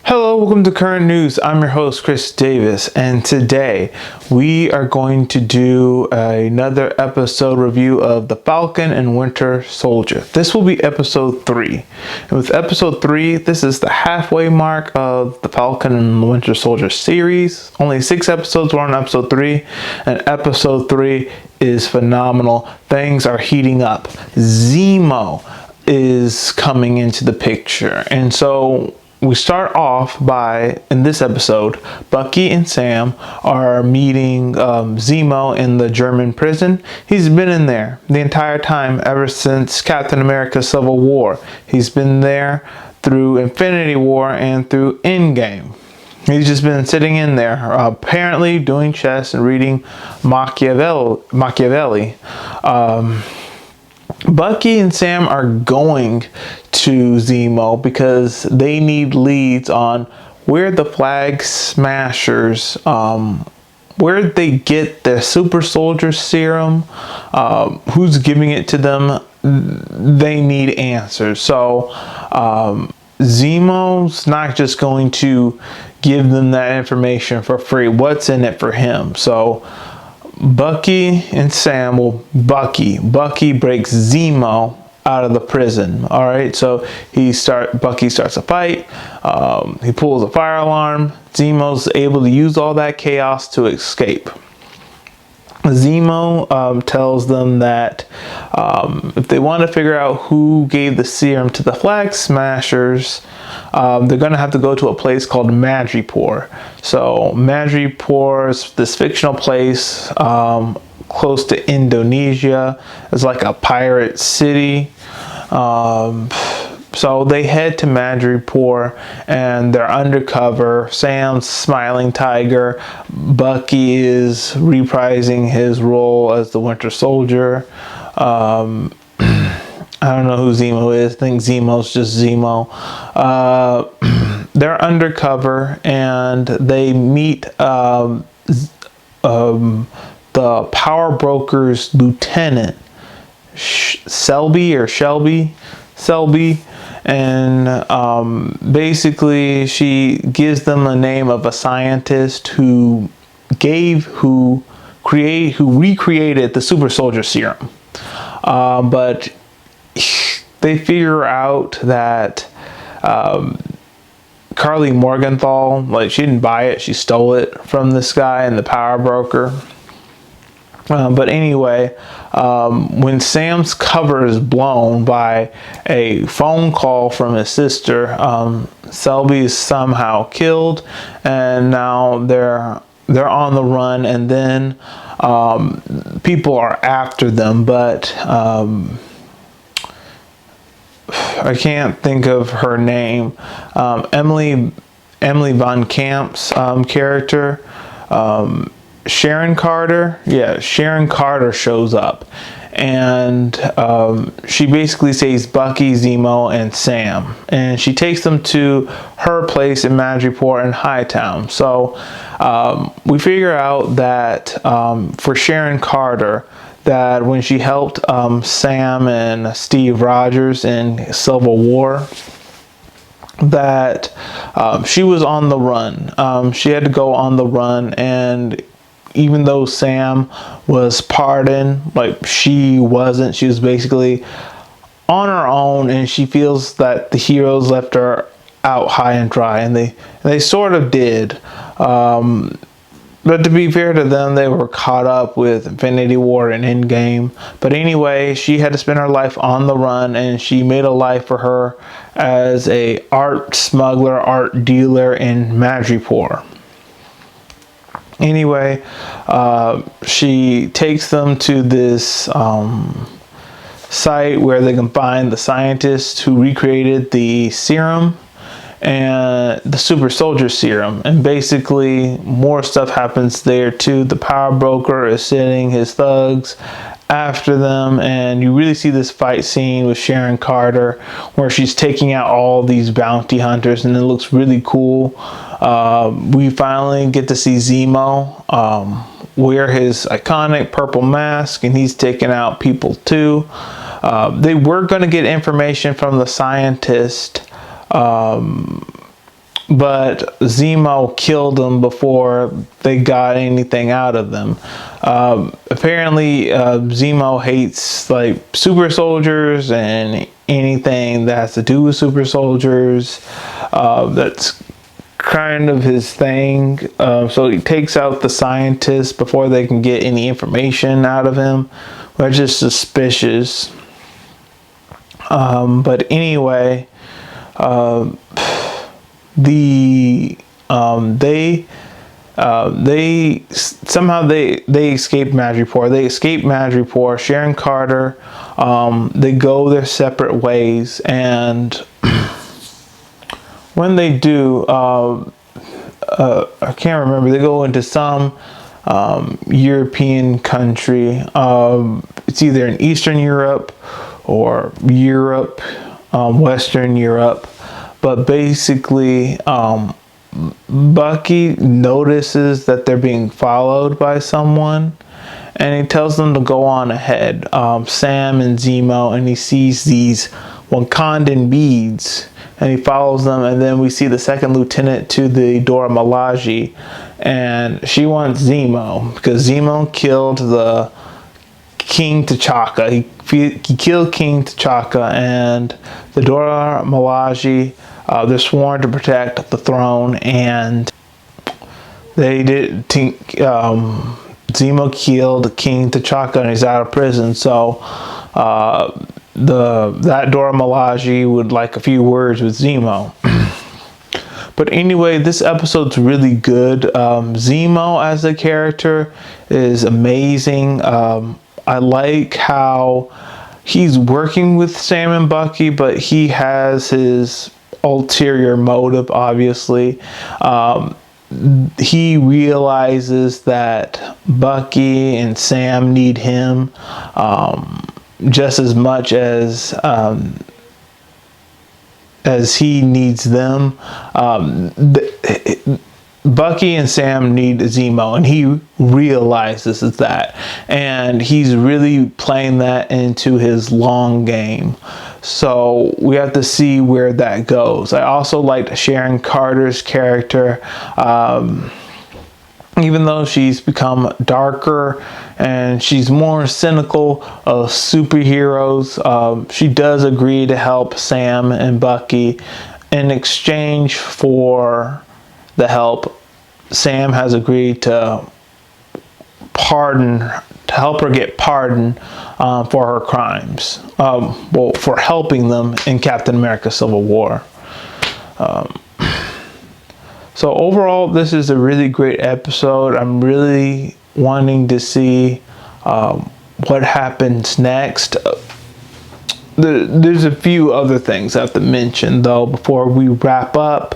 Hello, welcome to Current News. I'm your host, Chris Davis, and today we are going to do another episode review of the Falcon and Winter Soldier. This will be episode 3. And with episode 3, this is the halfway mark of the Falcon and Winter Soldier series. Only 6 episodes were on episode 3, and episode 3 is phenomenal. Things are heating up. Zemo is coming into the picture, and so we start off by, in this episode, Bucky and Sam are meeting Zemo in the German prison. He's been in there the entire time ever since Captain America Civil War. He's been there through Infinity War and through Endgame. He's just been sitting in there, apparently doing chess and reading Machiavelli. Bucky and Sam are going to Zemo because they need leads on where the flag smashers, where they get their super soldier serum, who's giving it to them. They need answers. So Zemo's not just going to give them that information for free. What's in it for him? So Bucky and Sam, Bucky breaks Zemo out of the prison. All right, so Bucky starts a fight. He pulls a fire alarm. Zemo's able to use all that chaos to escape. Zemo tells them that if they want to figure out who gave the serum to the flag smashers, they're going to have to go to a place called Madripoor. So Madripoor is this fictional place close to Indonesia. It's like a pirate city. So they head to Madripoor and they're undercover. Sam's smiling tiger. Bucky is reprising his role as the Winter Soldier. I don't know who Zemo is. I think Zemo's just Zemo. They're undercover and they meet the power broker's lieutenant, Shelby, and basically she gives them the name of a scientist who recreated the super soldier serum, but they figure out that Carly Morgenthau, she didn't buy it, she stole it from this guy and the power broker. But anyway, when Sam's cover is blown by a phone call from his sister, Selby is somehow killed, and now they're on the run, and then people are after them, but I can't think of her name. Emily Von Camp's character. Sharon Carter shows up, and she basically saves Bucky, Zemo, and Sam, and she takes them to her place in Madripoor in Hightown. So we figure out that for Sharon Carter, that when she helped Sam and Steve Rogers in Civil War, that she was on the run. She had to go on the run, and even though Sam was pardoned, she wasn't. She was basically on her own, and she feels that the heroes left her out high and dry, and they sort of did. But to be fair to them, they were caught up with Infinity War and Endgame. But anyway, she had to spend her life on the run, and she made a life for her as a art smuggler, art dealer in Madripoor. Anyway, she takes them to this site where they can find the scientist who recreated the serum and the super soldier serum, and basically more stuff happens there too. The power broker is sending his thugs after them, and you really see this fight scene with Sharon Carter where she's taking out all these bounty hunters, and it looks really cool. We finally get to see Zemo wear his iconic purple mask, and he's taking out people too. They were going to get information from the scientist but Zemo killed them before they got anything out of them. Apparently, Zemo hates like super soldiers and anything that has to do with super soldiers. That's kind of his thing. So he takes out the scientists before they can get any information out of him, which is suspicious. But anyway, they somehow they escape Madripoor. They escape Madripoor. Sharon Carter. They go their separate ways, and when they do, I can't remember. They go into some European country. It's either in Eastern Europe or Europe, Western Europe. But basically, Bucky notices that they're being followed by someone, and he tells them to go on ahead. Sam and Zemo, and he sees these Wakandan beads, and he follows them. And then we see the second lieutenant to the Dora Milaje, and she wants Zemo because Zemo killed the King T'Chaka. He killed King T'Chaka, and the Dora Milaje. They're sworn to protect the throne, and they did. Zemo killed King T'Chaka, and he's out of prison. So that Dora Milaje would like a few words with Zemo. But anyway, this episode's really good. Zemo as a character is amazing. I like how he's working with Sam and Bucky, but he has his ulterior motive, obviously. He realizes that Bucky and Sam need him just as much as he needs them. Bucky and Sam need Zemo, and he realizes that, and he's really playing that into his long game. So we have to see where that goes. I also liked Sharon Carter's character. Even though she's become darker and she's more cynical of superheroes, she does agree to help Sam and Bucky. In exchange for the help, Sam has agreed to help her get pardoned for her crimes. For helping them in Captain America Civil War. So overall, this is a really great episode. I'm really wanting to see what happens next. There's a few other things I have to mention, though, before we wrap up.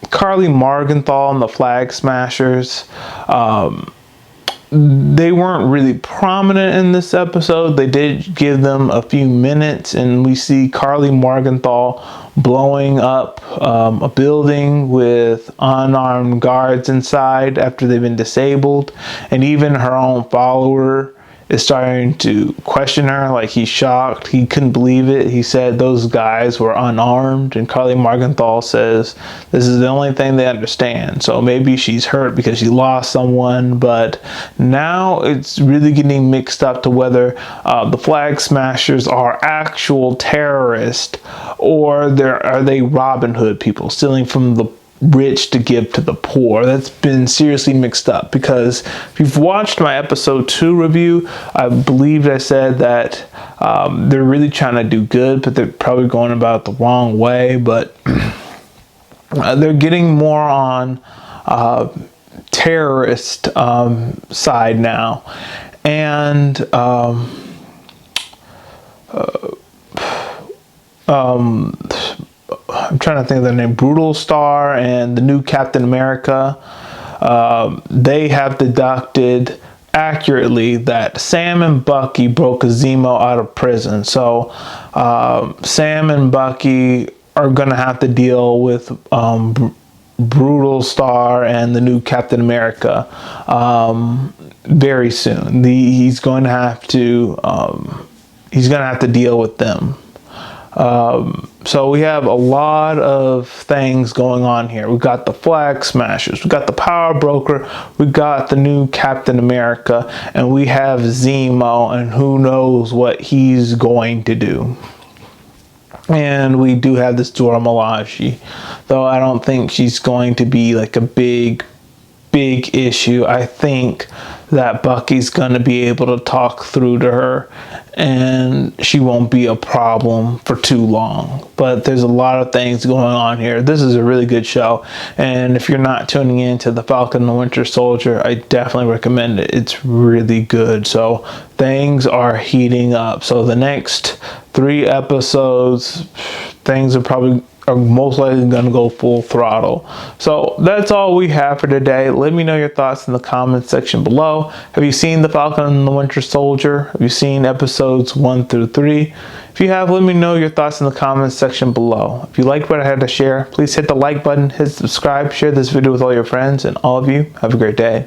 Carly Morgenthau and the Flag Smashers. They weren't really prominent in this episode. They did give them a few minutes, and we see Carly Morgenthau blowing up a building with unarmed guards inside after they've been disabled, and even her own follower is starting to question her. Like, he's shocked. He couldn't believe it. He said those guys were unarmed, and Carly Morgenthau says this is the only thing they understand. So maybe she's hurt because she lost someone, but now it's really getting mixed up to whether the Flag Smashers are actual terrorists or are they Robin Hood people stealing from the rich to give to the poor. That's been seriously mixed up, because if you've watched my episode 2 review, I believe I said that they're really trying to do good, but they're probably going about it the wrong way. But they're getting more on terrorist side now, and I'm trying to think of their name. Brutal Star and the new Captain America. They have deducted accurately that Sam and Bucky broke Zemo out of prison. So Sam and Bucky are going to have to deal with Brutal Star and the new Captain America very soon. He's going to have to deal with them. So we have a lot of things going on here. We've got the Flag Smashers, we've got the Power Broker, we've got the new Captain America, and we have Zemo, and who knows what he's going to do. And we do have this Dora Milaje, though I don't think she's going to be like a big issue. I think that Bucky's going to be able to talk through to her and she won't be a problem for too long. But there's a lot of things going on here. This is a really good show, and if you're not tuning in to the Falcon and the Winter Soldier, I definitely recommend it. It's really good. So things are heating up. So the next 3 episodes, things are most likely going to go full throttle. So that's all we have for today. Let me know your thoughts in the comments section below. Have you seen the Falcon and the Winter Soldier? Have you seen episodes 1 through 3? If you have, let me know your thoughts in the comments section below. If you liked what I had to share, please hit the like button, hit subscribe, share this video with all your friends, and all of you have a great day.